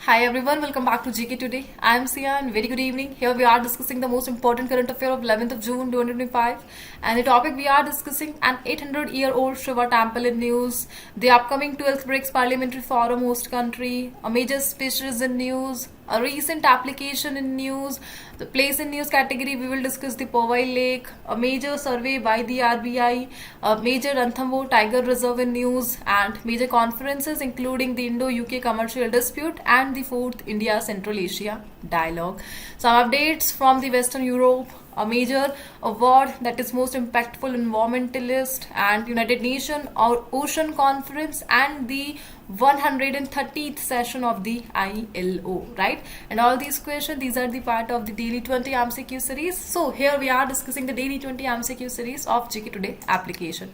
Hi everyone, welcome back to GK Today. I am Sia and very good evening. Here we are discussing the most important current affair of 11th of June 2025, and the topic we are discussing an 800-year-old Shiva temple in news, the upcoming 12th BRICS Parliamentary Forum host country, a major speeches in news, a recent application in news, the place in news category we will discuss the Powai Lake, a major survey by the RBI, a major Ranthambore Tiger Reserve in news, and major conferences including the Indo-UK commercial dispute and the 4th India-Central Asia dialogue. Some updates from the Western Europe, a major award that is most impactful environmentalist and United Nations Ocean Conference and the 130th session of the ILO, right? And all these questions, these are the part of the Daily 20 MCQ series. So here we are discussing the Daily 20 MCQ series of GK Today application.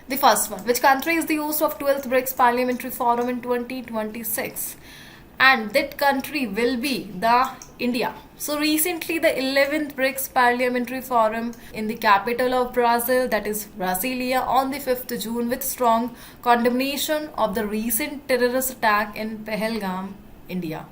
The first one, which country is the host of 12th BRICS Parliamentary Forum in 2026? And that country will be the India. So recently the 11th BRICS Parliamentary Forum in the capital of Brazil, that is Brasilia, on the 5th June with strong condemnation of the recent terrorist attack in Pahalgam, India.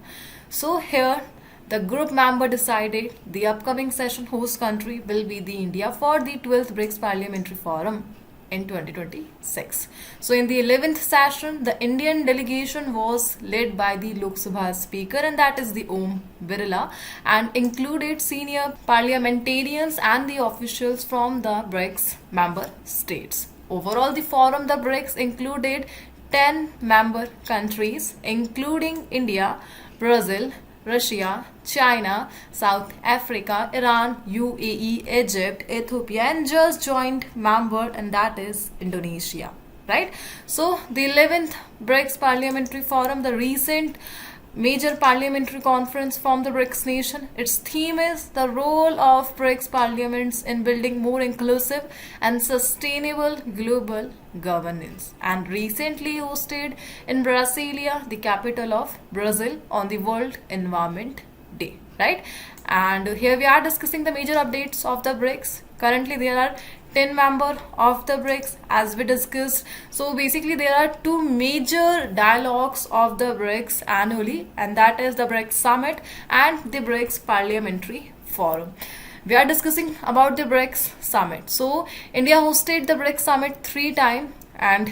So here the group member decided the upcoming session host country will be the India for the 12th BRICS Parliamentary Forum in 2026. So in the 11th session, the Indian delegation was led by the Lok Sabha Speaker, and that is the Om Birla, and included senior parliamentarians and the officials from the BRICS member states. Overall, the forum, the BRICS, included 10 member countries, including India, Brazil, Russia, China, South Africa, Iran, UAE, Egypt, Ethiopia, and just joined member, and that is Indonesia, right? So the 11th BRICS Parliamentary Forum, the recent major parliamentary conference from the BRICS nation. Its theme is the role of BRICS parliaments in building more inclusive and sustainable global governance, and recently hosted in Brasilia, the capital of Brazil, on the World Environment Day, right? And here we are discussing the major updates of the BRICS. Currently there are 10 members of the BRICS as we discussed. So basically there are two major dialogues of the BRICS annually, and that is the BRICS Summit and the BRICS Parliamentary Forum. We are discussing about the BRICS Summit. So India hosted the BRICS Summit 3 times, and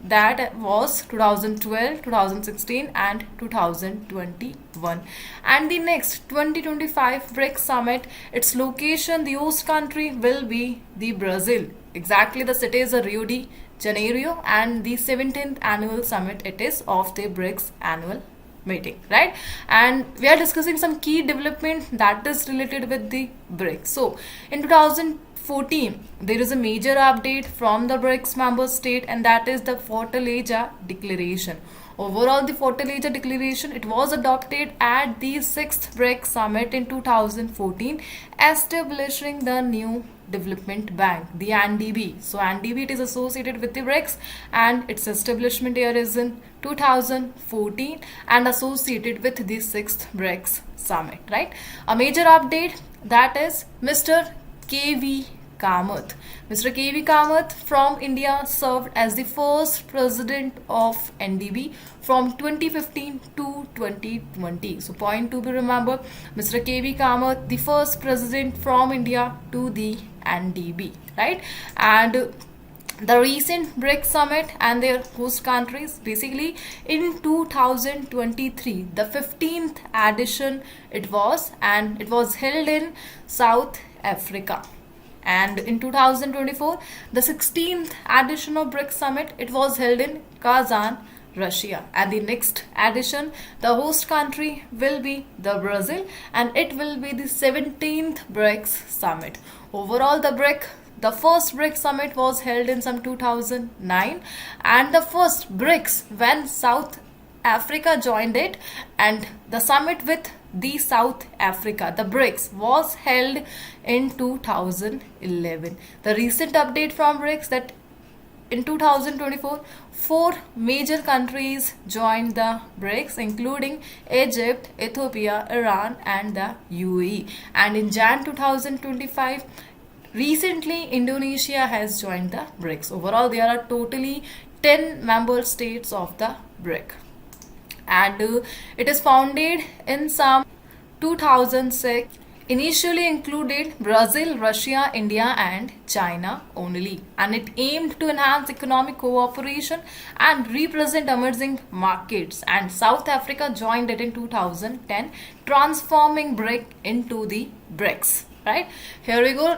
that was 2012, 2016 and 2021. And the next 2025 BRICS Summit, its location, the host country will be the Brazil. Exactly, the city is Rio de Janeiro, and the 17th annual summit it is of the BRICS annual meeting, right? And we are discussing some key development that is related with the BRICS. So in 2014 there is a major update from the BRICS member state, and that is the Fortaleza Declaration. Overall, the Fortaleza Declaration, it was adopted at the 6th BRICS Summit in 2014, establishing the new development bank, the NDB. So NDB, it is associated with the BRICS, and its establishment year is in 2014 and associated with the 6th BRICS Summit, right? A major update, that is Mr. KV Kamath. Mr. KV Kamath from India served as the first president of NDB from 2015 to 2020. So point to be remembered, Mr. KV Kamath, the first president from India to the NDB, right? And the recent BRICS Summit and their host countries, basically in 2023, the 15th edition it was, and it was held in South Africa. And in 2024, the 16th edition of BRICS Summit, it was held in Kazan, Russia. And the next edition, the host country will be the Brazil, and it will be the 17th BRICS Summit. Overall, the first BRICS Summit was held in some 2009, and the first BRICS when South Africa joined it, and the summit with the South Africa, the BRICS, was held in 2011. The recent update from BRICS, that in 2024, 4 major countries joined the BRICS, including Egypt, Ethiopia, Iran and the UAE. And in Jan 2025, recently Indonesia has joined the BRICS. Overall, there are totally 10 member states of the BRIC. and it is founded in some 2006. Initially included Brazil, Russia, India, and China only, and it aimed to enhance economic cooperation and represent emerging markets. And South Africa joined it in 2010, transforming BRIC into the BRICS. Right, here we go.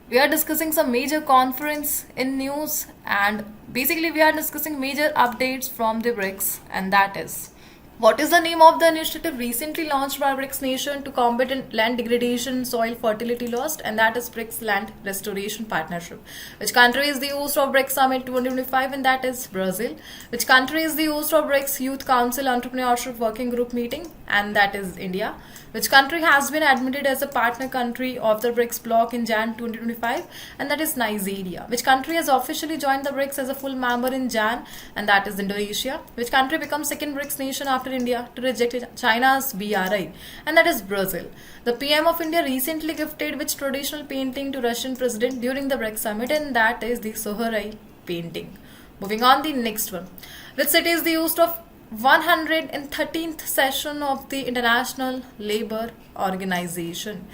We are discussing some major conference in news, and basically we are discussing major updates from the BRICS, and that is, what is the name of the initiative recently launched by BRICS nation to combat land degradation, soil fertility loss, and that is BRICS Land Restoration Partnership. Which country is the host of BRICS Summit 2025, and that is Brazil. Which country is the host of BRICS Youth Council Entrepreneurship Working Group meeting, and that is India. Which country has been admitted as a partner country of the BRICS bloc in Jan 2025, and that is Nigeria. Which country has officially joined the BRICS as a full member in Jan, and that is Indonesia. Which country becomes second BRICS nation after India to reject China's BRI, and that is Brazil. The PM of India recently gifted which traditional painting to Russian president during the BRICS summit, and that is the Soharai painting. Moving on, the next one. Which city is the host of 113th session of the International Labour Organization?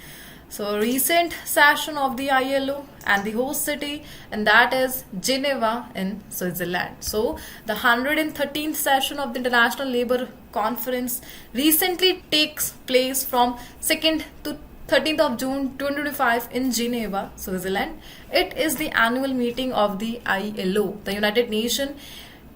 So recent session of the ILO, and the host city, and that is Geneva in Switzerland. So the 113th session of the International Labour Conference recently takes place from 2nd to 13th of June 2025 in Geneva, Switzerland. It is the annual meeting of the ILO, the United Nations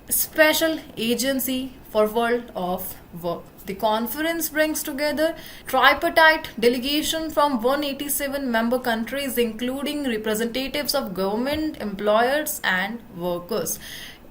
Special Agency for World of Work. The conference brings together tripartite delegation from 187 member countries, including representatives of government, employers, and workers.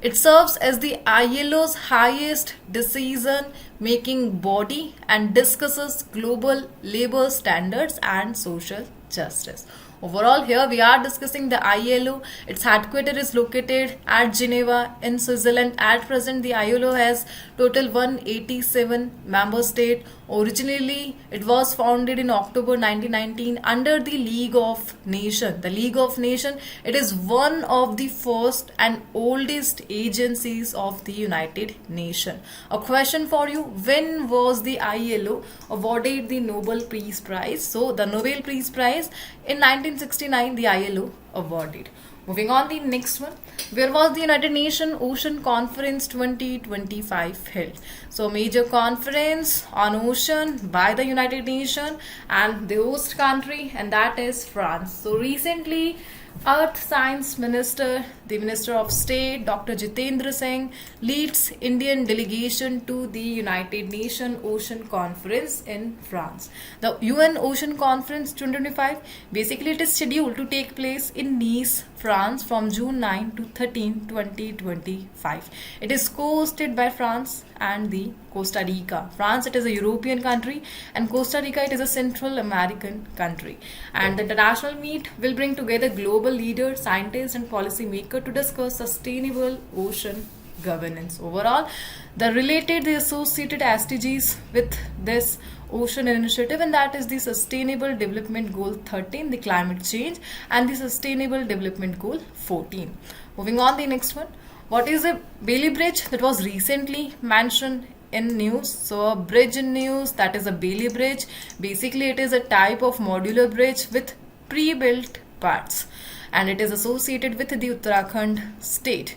It serves as the ILO's highest decision-making body and discusses global labor standards and social justice. Overall, here we are discussing the ILO. Its headquarters is located at Geneva in Switzerland. At present, the ILO has total 187 member states. Originally, it was founded in October 1919 under the League of Nations. The League of Nations, it is one of the first and oldest agencies of the United Nations. A question for you: when was the ILO awarded the Nobel Peace Prize? So, the Nobel Peace Prize in 1969, the ILO awarded. Moving on, the next one. Where was the United Nations Ocean Conference 2025 held? So, major conference on ocean by the United Nations, and the host country, and that is France. So, recently, Earth Science Minister, the Minister of State, Dr. Jitendra Singh, leads Indian delegation to the United Nations Ocean Conference in France. The UN Ocean Conference 2025, basically it is scheduled to take place in Nice, France from June 9 to 13, 2025. It is co-hosted by France and the Costa Rica. France, it is a European country, and Costa Rica, it is a Central American country. And the international meet will bring together global leaders, scientists, and policymakers to discuss sustainable ocean governance. Overall, the associated SDGs with this ocean initiative, and that is the Sustainable Development Goal 13, the climate change, and the Sustainable Development Goal 14. Moving on, the next one. What is a Bailey Bridge that was recently mentioned in news? So a bridge in news, that is a Bailey Bridge. Basically, it is a type of modular bridge with pre-built parts, and it is associated with the Uttarakhand state.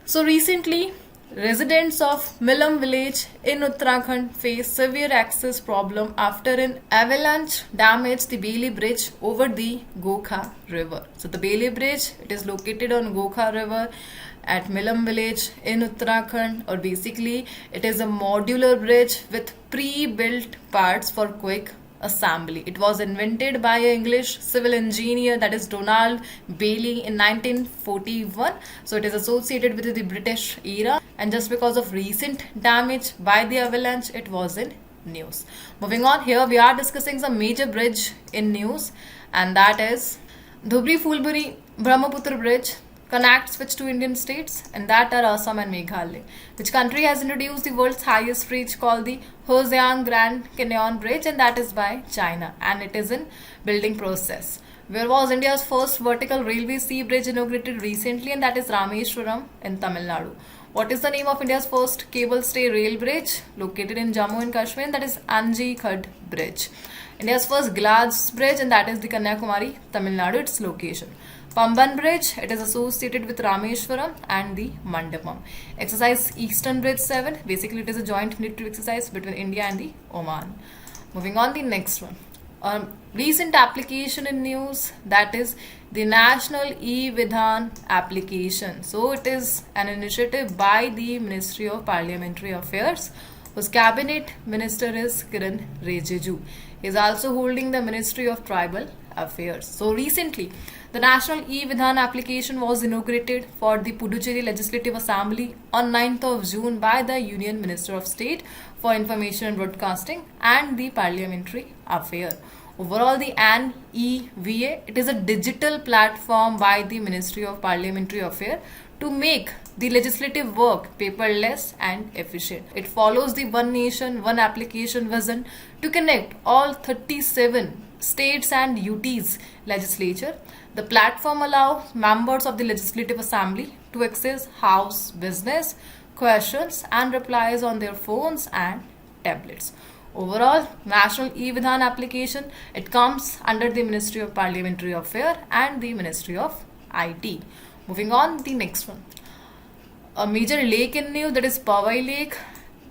So recently, residents of Milam village in Uttarakhand face severe access problem after an avalanche damaged the Bailey Bridge over the Gokha River. So the Bailey Bridge, it is located on Gokha River at Milam village in Uttarakhand, or basically it is a modular bridge with pre-built parts for quick assembly. It was invented by an English civil engineer, that is Donald Bailey, in 1941. So it is associated with the British era, and just because of recent damage by the avalanche, it was in news. Moving on, here we are discussing some major bridge in news, and that is Dhubri Phulburi Brahmaputra Bridge connects which two Indian states, and that are Assam and Meghalaya. Which country has introduced the world's highest bridge called the Hosieang Grand Canyon Bridge, and that is by China, and it is in building process. Where was India's first vertical railway sea bridge inaugurated recently, and that is Rameswaram in Tamil Nadu. What is the name of India's first cable stay rail bridge located in Jammu and Kashmir? That is Anji Khad Bridge. India's first glass bridge, and that is the Kanyakumari, Tamil Nadu, its location. Pamban Bridge, it is associated with Rameshwaram and the Mandapam. Exercise Eastern Bridge 7, basically it is a joint military exercise between India and the Oman. Moving on, the next one. Recent application in news, that is the National E-Vidhan application. So it is an initiative by the Ministry of Parliamentary Affairs, whose cabinet minister is Kiran Rijiju. He is also holding the Ministry of Tribal Affairs. So recently, the National E-Vidhan application was inaugurated for the Puducherry Legislative Assembly on 9th of June by the Union Minister of State for Information and Broadcasting and the Parliamentary Affairs. Overall, the NEVA, it is a digital platform by the Ministry of Parliamentary Affairs to make the legislative work paperless and efficient. It follows the One Nation, One Application vision to connect all 37 states and UTs legislature. The platform allows members of the Legislative Assembly to access House business, questions and replies on their phones and tablets. Overall, National E-Vidhan application, it comes under the Ministry of Parliamentary Affairs and the Ministry of IT. Moving on, the next one. A major lake in news, that is Powai Lake,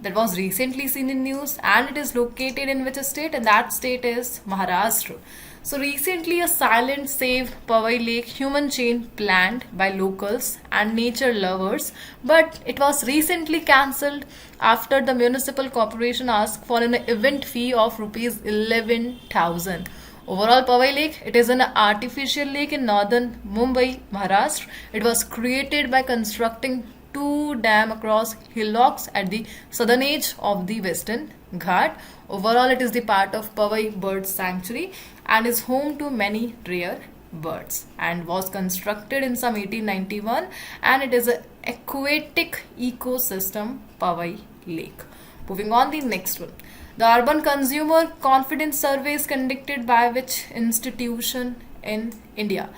that was recently seen in news, and it is located in which state? And that state is Maharashtra. So recently a silent save Powai Lake human chain planned by locals and nature lovers, but it was recently cancelled after the municipal corporation asked for an event fee of rupees 11,000. Overall, Powai Lake, it is an artificial lake in northern Mumbai, Maharashtra. It was created by constructing two dams across hillocks at the southern edge of the Western Ghat. Overall, it is the part of Powai Bird Sanctuary and is home to many rare birds, and was constructed in some 1891, and it is an aquatic ecosystem, Powai Lake. Moving on, the next one. The Urban Consumer Confidence Survey is conducted by which institution in India?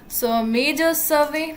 So a major survey,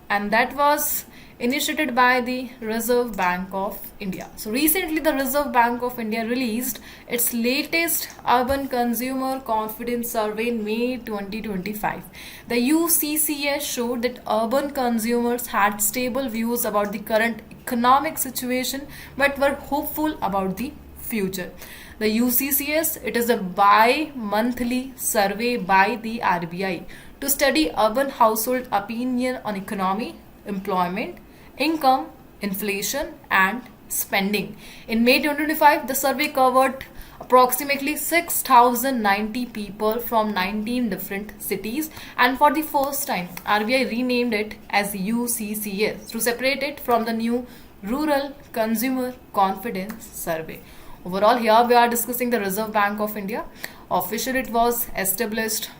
and that was initiated by the Reserve Bank of India. So recently the Reserve Bank of India released its latest Urban Consumer Confidence Survey in May 2025. The UCCS showed that urban consumers had stable views about the current economic situation but were hopeful about the future. The UCCS, it is a bi-monthly survey by the RBI to study urban household opinion on economy, employment, income, inflation and spending. In May 2025, the survey covered approximately 6,090 people from 19 different cities, and for the first time RBI renamed it as UCCS to separate it from the new Rural Consumer Confidence Survey. Overall, here we are discussing the Reserve Bank of India. Officially, it was established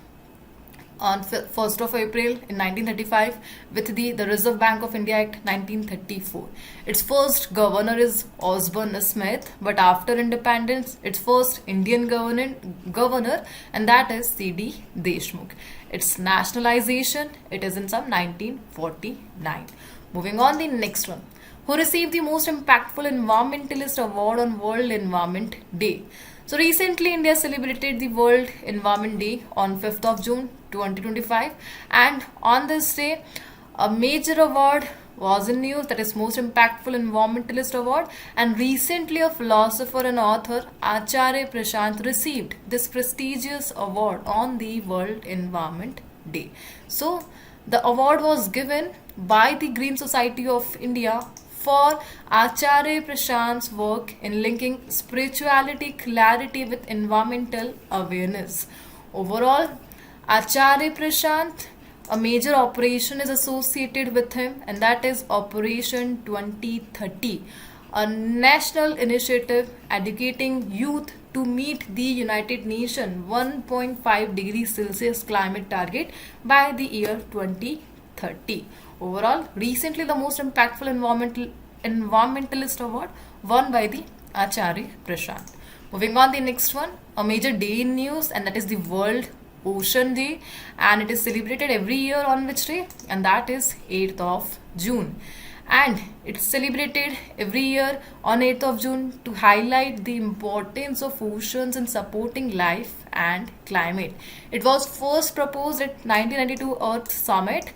on 1st of April in 1935 with the Reserve Bank of India Act 1934. Its first governor is Osborne Smith, but after independence, its first Indian governor, and that is C.D. Deshmukh. Its nationalization, it is in some 1949. Moving on, the next one. Who received the most impactful environmentalist award on World Environment Day? So recently India celebrated the World Environment Day on 5th of June 2025, and on this day a major award was in news, that is most impactful environmentalist award, and recently a philosopher and author Acharya Prashant received this prestigious award on the World Environment Day. So the award was given by the Green Society of India for Acharya Prashant's work in linking spirituality clarity with environmental awareness. Overall, Acharya Prashant, a major operation is associated with him, and that is Operation 2030, a national initiative educating youth to meet the United Nations 1.5 degrees Celsius climate target by the year 2030. Overall, recently the most impactful environmentalist award won by the Acharya Prashant. Moving on, the next one, a major day in news, and that is the World Ocean Day, and it is celebrated every year on which day? And that is 8th of June. and it's celebrated every year on 8th of June to highlight the importance of oceans in supporting life and climate. It was first proposed at 1992 Earth Summit,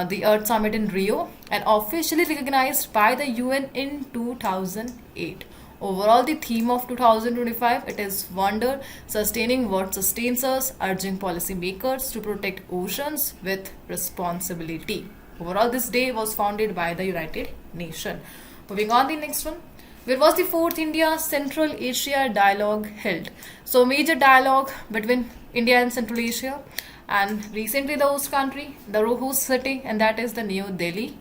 the Earth Summit in Rio, and officially recognized by the UN in 2008. Overall, the theme of 2025 it is wonder, sustaining what sustains us, urging policymakers to protect oceans with responsibility. Overall, this day was founded by the United Nations. Moving on, the next one. Where was the fourth India Central Asia dialogue held? So, major dialogue between India and Central Asia, and recently the host country, the host city, and that is the New Delhi.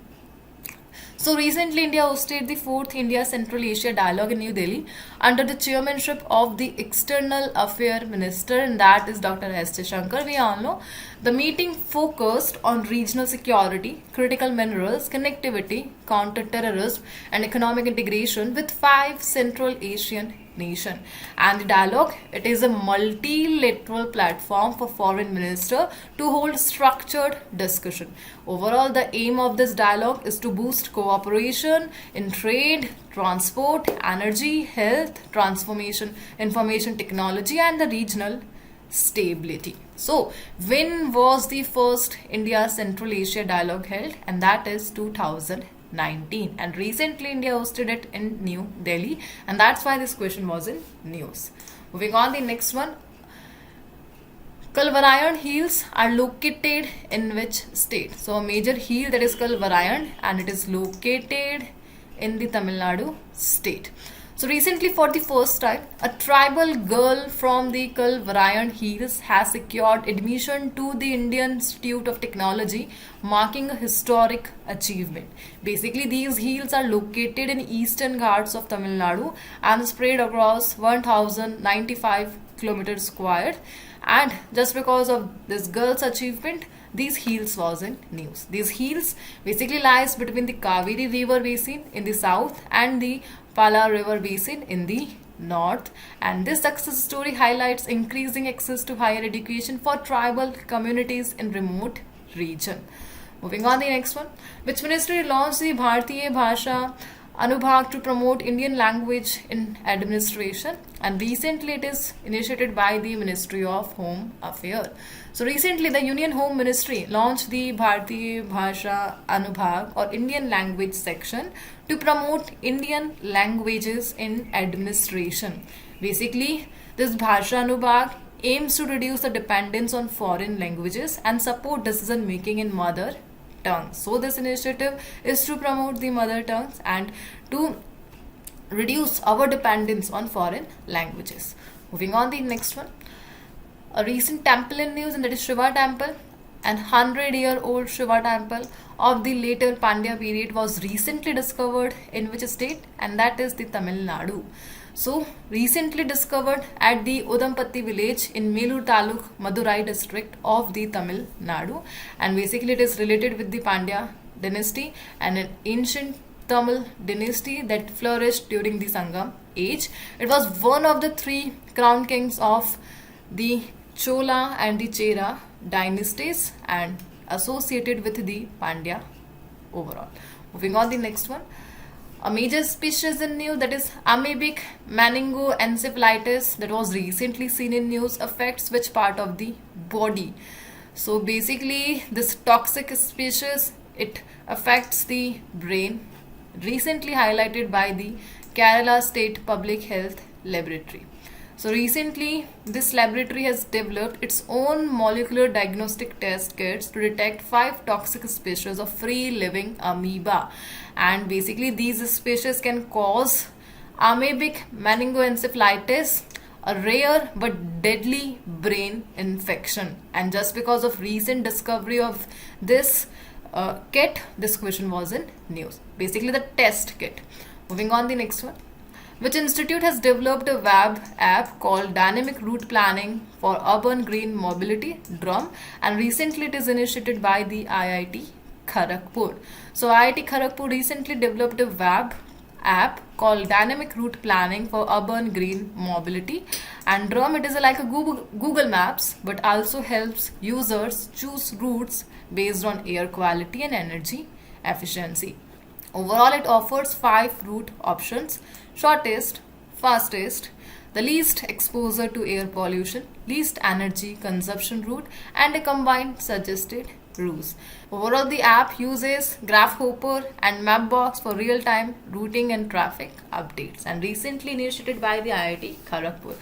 So recently, India hosted the fourth India Central Asia Dialogue in New Delhi under the chairmanship of the External Affairs Minister, and that is Dr. S. Jaishankar. We all know the meeting focused on regional security, critical minerals, connectivity, counter-terrorism, and economic integration with 5 Central Asian nation. And the dialogue it is a multilateral platform for foreign minister to hold structured discussion. Overall, the aim of this dialogue is to boost cooperation in trade, transport, energy, health, transformation, information technology, and the regional stability. So, when was the first India Central Asia dialogue held? And that is 2019, and recently India hosted it in New Delhi, and that's why this question was in news. Moving on, the next one. Kalvarayan Hills are located in which state? So a major hill that is Kalvarayan, and it is located in the Tamil Nadu state. So recently, for the first time, a tribal girl from the Kalvarayan Hills has secured admission to the Indian Institute of Technology, marking a historic achievement. Basically, these hills are located in eastern Ghats of Tamil Nadu and spread across 1095 kilometers squared. And just because of this girl's achievement, these hills was in news. These hills basically lies between the Kaveri River basin in the south and the Pala River basin in the north, and this success story highlights increasing access to higher education for tribal communities in remote region. Moving on, the next one. Which ministry launched the Bharatiya Bhasha Anubhag to promote Indian language in administration? And recently it is initiated by the Ministry of Home Affairs. So recently the Union Home Ministry launched the Bharatiya Bhasha Anubhag or Indian language section to promote Indian languages in administration. Basically, this Bhasha Anubhag aims to reduce the dependence on foreign languages and support decision making in mother tongue. So this initiative is to promote the mother tongues and to reduce our dependence on foreign languages. Moving on, the next one. A recent temple in news, and that is Shiva Temple. An 100-year-old Shiva temple of the later Pandya period was recently discovered in which state? And that is the Tamil Nadu. So recently discovered at the Udampatti village in Melur Taluk, Madurai district of the Tamil Nadu, and basically it is related with the Pandya dynasty and an ancient Tamil dynasty that flourished during the Sangam age. It was one of the 3 crown kings of the Chola and the Chera dynasties and associated with the Pandya overall. Moving on, the next one. A major species in news, that is amoebic meningoencephalitis, that was recently seen in news, affects which part of the body? So basically this toxic species, it affects the brain, recently highlighted by the Kerala State Public Health Laboratory. So recently this laboratory has developed its own molecular diagnostic test kits to detect 5 toxic species of free living amoeba, and basically these species can cause amoebic meningoencephalitis, a rare but deadly brain infection. And just because of recent discovery of this kit, this question was in news. Basically the test kit. Moving on, the next one. Which institute has developed a web app called Dynamic Route Planning for Urban Green Mobility, DRUM, and recently it is initiated by the IIT Kharagpur. So IIT Kharagpur recently developed a web app called Dynamic Route Planning for Urban Green Mobility, and DRUM, it is like a Google Maps but also helps users choose routes based on air quality and energy efficiency. Overall, it offers 5 route options: shortest, fastest, the least exposure to air pollution, least energy consumption route, and a combined suggested routes. Overall, the app uses Grasshopper and Mapbox for real time routing and traffic updates, and recently initiated by the IIT Kharagpur.